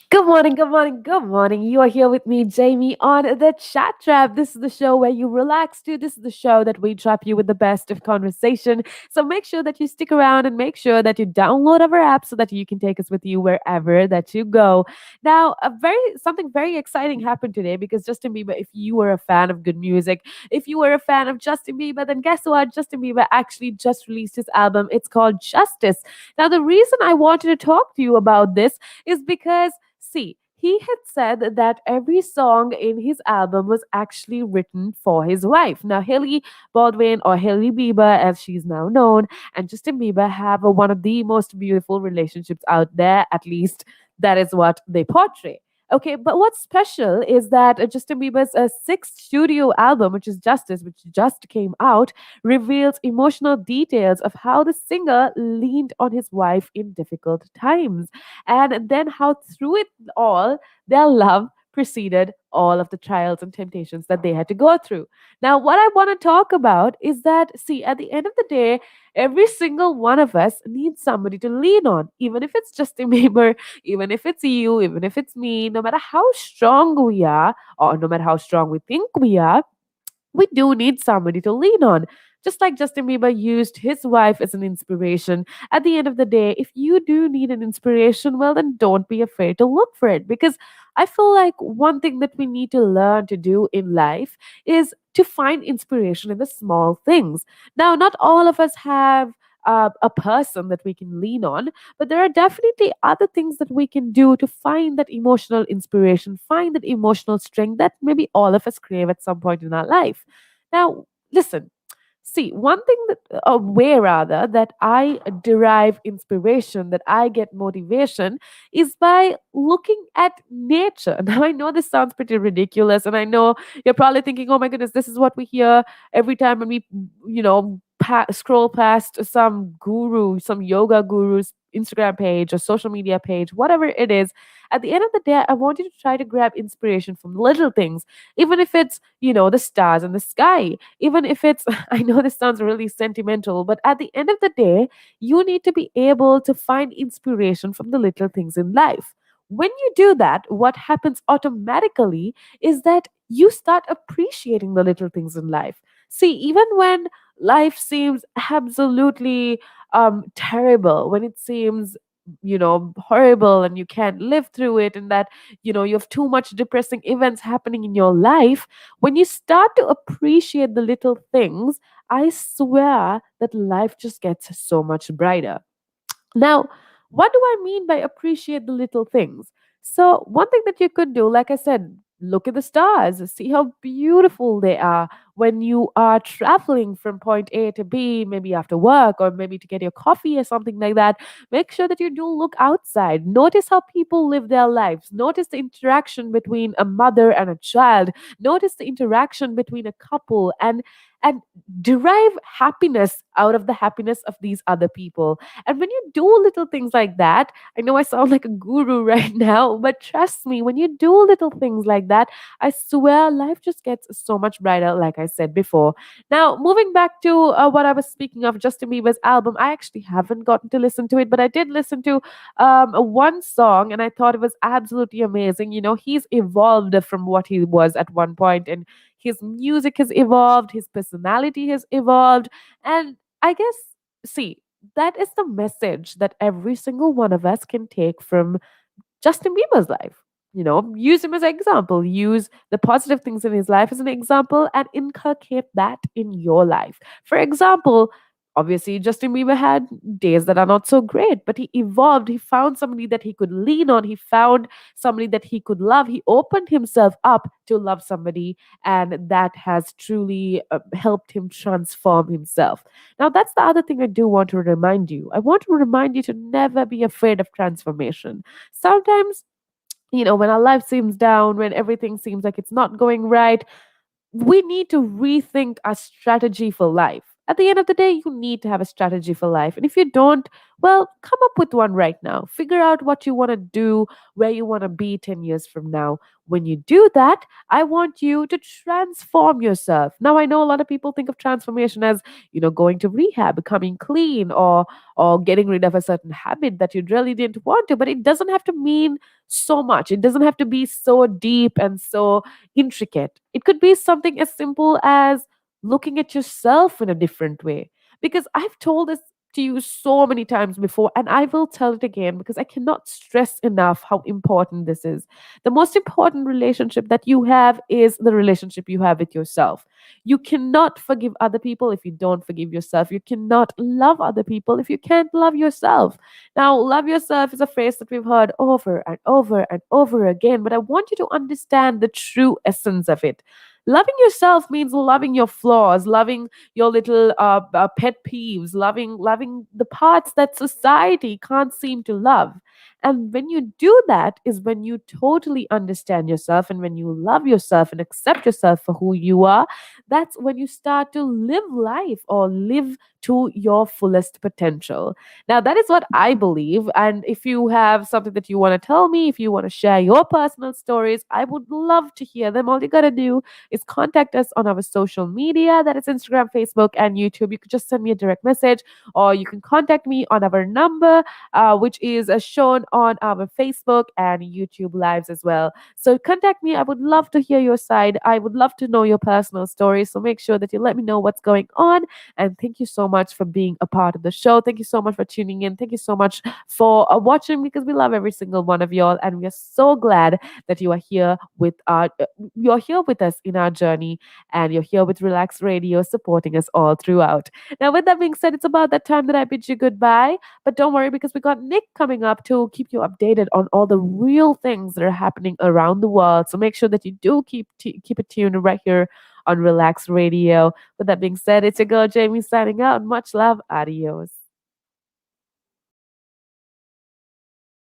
Good morning, good morning, good morning. You are here with me, Jamie, on the Chat Trap. This is the show where you relax to. This is the show that we trap you with the best of conversation. So make sure that you stick around and make sure that you download our app so that you can take us with you wherever that you go. Now, a very something very exciting happened today because Justin Bieber, if you were a fan of good music, if you were a fan of Justin Bieber, then guess what? Justin Bieber actually just released his album. It's called Justice. Now, the reason I wanted to talk to you about this is because, see, he had said that every song in his album was actually written for his wife. Now, Haley Baldwin, or Haley Bieber, as she's now known, and Justin Bieber have one of the most beautiful relationships out there. At least that is what they portray. Okay, but what's special is that Justin Bieber's sixth studio album, which is Justice, which just came out, reveals emotional details of how the singer leaned on his wife in difficult times, and then how through it all, their love preceded all of the trials and temptations that they had to go through. Now, what I want to talk about is that, see, at the end of the day, every single one of us needs somebody to lean on, even if it's Justin Bieber, even if it's you, even if it's me, no matter how strong we are, or no matter how strong we think we do need somebody to lean on. Just like Justin Bieber used his wife as an inspiration, at the end of the day, if you do need an inspiration, well, then don't be afraid to look for it. Because I feel like one thing that we need to learn to do in life is to find inspiration in the small things. Now, not all of us have a person that we can lean on, but there are definitely other things that we can do to find that emotional inspiration, find that emotional strength that maybe all of us crave at some point in our life. Now, listen. See, one thing that, a way rather, that I derive inspiration, that I get motivation, is by looking at nature. Now, I know this sounds pretty ridiculous, and I know you're probably thinking, oh my goodness, this is what we hear every time when we, scroll past some guru, some yoga guru's Instagram page or social media page, whatever it is. At the end of the day, I want you to try to grab inspiration from little things, even if it's, the stars in the sky, even if it's, I know this sounds really sentimental, but at the end of the day, you need to be able to find inspiration from the little things in life. When you do that, what happens automatically is that you start appreciating the little things in life. See, even when life seems absolutely terrible, when it seems horrible and you can't live through it, and that you have too much depressing events happening in your life, when you start to appreciate the little things, I swear that life just gets so much brighter. Now, what do I mean by appreciate the little things? So, one thing that you could do, like I said, look at the stars, see how beautiful they are when you are traveling from point A to B, maybe after work or maybe to get your coffee or something like that. Make sure that you do look outside. Notice how people live their lives. Notice the interaction between a mother and a child. Notice the interaction between a couple, and derive happiness out of the happiness of these other people. And when you do little things like that, I know I sound like a guru right now, but trust me, when you do little things like that, I swear life just gets so much brighter, like I said before. Now, moving back to what I was speaking of, Justin Bieber's album, I actually haven't gotten to listen to it, but I did listen to one song and I thought it was absolutely amazing. He's evolved from what he was at one point, and his music has evolved, his personality has evolved, and I guess, see, that is the message that every single one of us can take from Justin Bieber's life. Use him as an example. Use the positive things in his life as an example and inculcate that in your life. For example, obviously, Justin Bieber had days that are not so great, but he evolved. He found somebody that he could lean on. He found somebody that he could love. He opened himself up to love somebody, and that has truly helped him transform himself. Now, that's the other thing I do want to remind you. I want to remind you to never be afraid of transformation. Sometimes, when our life seems down, when everything seems like it's not going right, we need to rethink our strategy for life. At the end of the day, you need to have a strategy for life. And if you don't, well, come up with one right now. Figure out what you want to do, where you want to be 10 years from now. When you do that, I want you to transform yourself. Now, I know a lot of people think of transformation as, going to rehab, becoming clean, or getting rid of a certain habit that you really didn't want to, but it doesn't have to mean so much. It doesn't have to be so deep and so intricate. It could be something as simple as looking at yourself in a different way. Because I've told this to you so many times before, and I will tell it again because I cannot stress enough how important this is. The most important relationship that you have is the relationship you have with yourself. You cannot forgive other people if you don't forgive yourself. You cannot love other people if you can't love yourself. Now, love yourself is a phrase that we've heard over and over and over again, but I want you to understand the true essence of it. Loving yourself means loving your flaws, loving your little pet peeves, loving the parts that society can't seem to love. And when you do that is when you totally understand yourself, and when you love yourself and accept yourself for who you are, that's when you start to live life or live to your fullest potential. Now, that is what I believe. And if you have something that you want to tell me, if you want to share your personal stories, I would love to hear them. All you got to do is contact us on our social media. That is Instagram, Facebook, and YouTube. You could just send me a direct message, or you can contact me on our number, which is shown on our Facebook and YouTube lives as well. So contact me. I would love to hear your side. I would love to know your personal story. So make sure that you let me know what's going on. And thank you so much for being a part of the show. Thank you so much for tuning in. Thank you so much for watching, because we love every single one of y'all. And we are so glad that you are here with you're here with us in our journey, and you're here with Relax Radio supporting us all throughout. Now, with that being said, it's about that time that I bid you goodbye. But don't worry, because we got Nick coming up to keep you updated on all the real things that are happening around the world. So make sure that you do keep it tuned right here on Relax Radio. With that being said, it's your girl Jamie signing out. Much love. Adios.